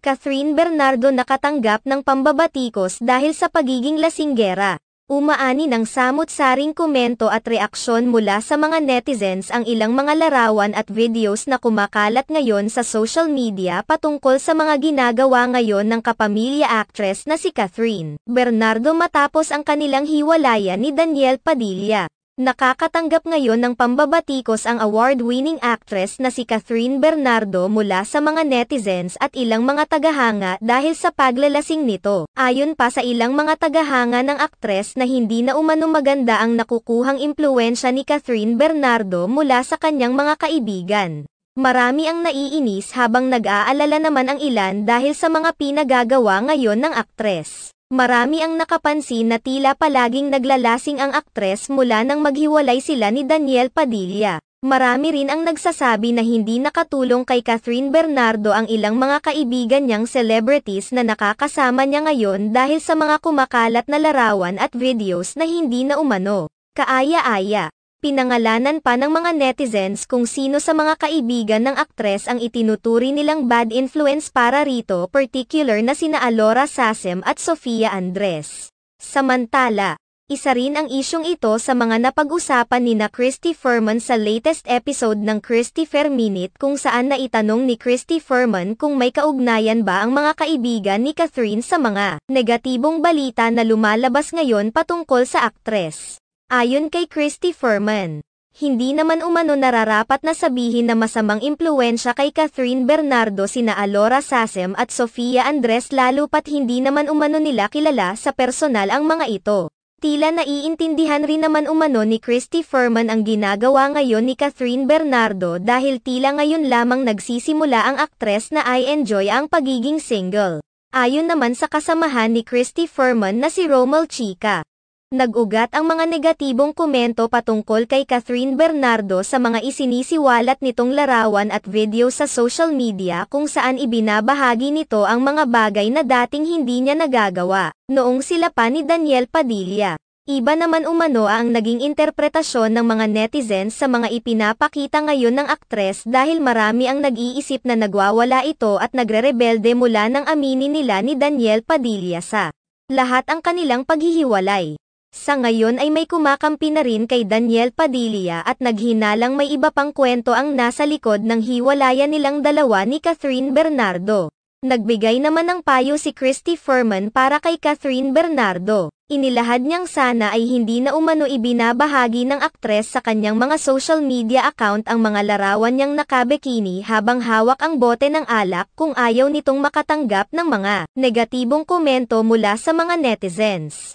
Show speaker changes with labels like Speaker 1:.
Speaker 1: Catherine Bernardo nakatanggap ng pambabatikos dahil sa pagiging lasinggera. Umaani ng samut-saring komento at reaksyon mula sa mga netizens ang ilang mga larawan at videos na kumakalat ngayon sa social media patungkol sa mga ginagawa ngayon ng kapamilya actress na si Catherine Bernardo matapos ang kanilang hiwalayan ni Daniel Padilla. Nakakatanggap ngayon ng pambabatikos ang award-winning actress na si Catherine Bernardo mula sa mga netizens at ilang mga tagahanga dahil sa paglalasing nito. Ayon pa sa ilang mga tagahanga ng aktres na hindi na umano maganda ang nakukuhang impluwensya ni Catherine Bernardo mula sa kanyang mga kaibigan. Marami ang naiinis habang nag-aalala naman ang ilan dahil sa mga pinagagawa ngayon ng aktres. Marami ang nakapansin na tila palaging naglalasing ang aktres mula nang maghiwalay sila ni Daniel Padilla. Marami rin ang nagsasabi na hindi nakatulong kay Catherine Bernardo ang ilang mga kaibigan niyang celebrities na nakakasama niya ngayon dahil sa mga kumakalat na larawan at videos na hindi na umano kaaya-aya. Pinangalanan pa ng mga netizens kung sino sa mga kaibigan ng aktres ang itinuturi nilang bad influence para rito, particular na sina Alora Sasem at Sofia Andres. Samantala, isa rin ang isyong ito sa mga napag-usapan ni Christy Ferman sa latest episode ng Christy Fair Minute kung saan naitanong ni Christy Ferman kung may kaugnayan ba ang mga kaibigan ni Catherine sa mga negatibong balita na lumalabas ngayon patungkol sa aktres. Ayon kay Christy Ferman, hindi naman umano nararapat na sabihin na masamang impluwensya kay Catherine Bernardo sina Alora Sasem at Sofia Andres lalo pat hindi naman umano nila kilala sa personal ang mga ito. Tila naiintindihan rin naman umano ni Christy Ferman ang ginagawa ngayon ni Catherine Bernardo dahil tila ngayon lamang nagsisimula ang aktres na I-enjoy ang pagiging single. Ayon naman sa kasamahan ni Christy Ferman na si Romel Chica. Nag-ugat ang mga negatibong komento patungkol kay Catherine Bernardo sa mga isinisiwalat nitong larawan at video sa social media kung saan ibinabahagi nito ang mga bagay na dating hindi niya nagagawa noong sila pa ni Daniel Padilla. Iba naman umano ang naging interpretasyon ng mga netizens sa mga ipinapakita ngayon ng aktres dahil marami ang nag-iisip na nagwawala ito at nagrerebelde mula nang aminin nila ni Daniel Padilla sa lahat ang kanilang paghihiwalay. Sa ngayon ay may kumakampi na rin kay Daniel Padilla at naghinalang may iba pang kwento ang nasa likod ng hiwalayan nilang dalawa ni Catherine Bernardo. Nagbigay naman ng payo si Christy Ferman para kay Catherine Bernardo. Inilahad niyang sana ay hindi na umano ibinabahagi ng aktres sa kanyang mga social media account ang mga larawan niyang nakabikini habang hawak ang bote ng alak kung ayaw nitong makatanggap ng mga negatibong komento mula sa mga netizens.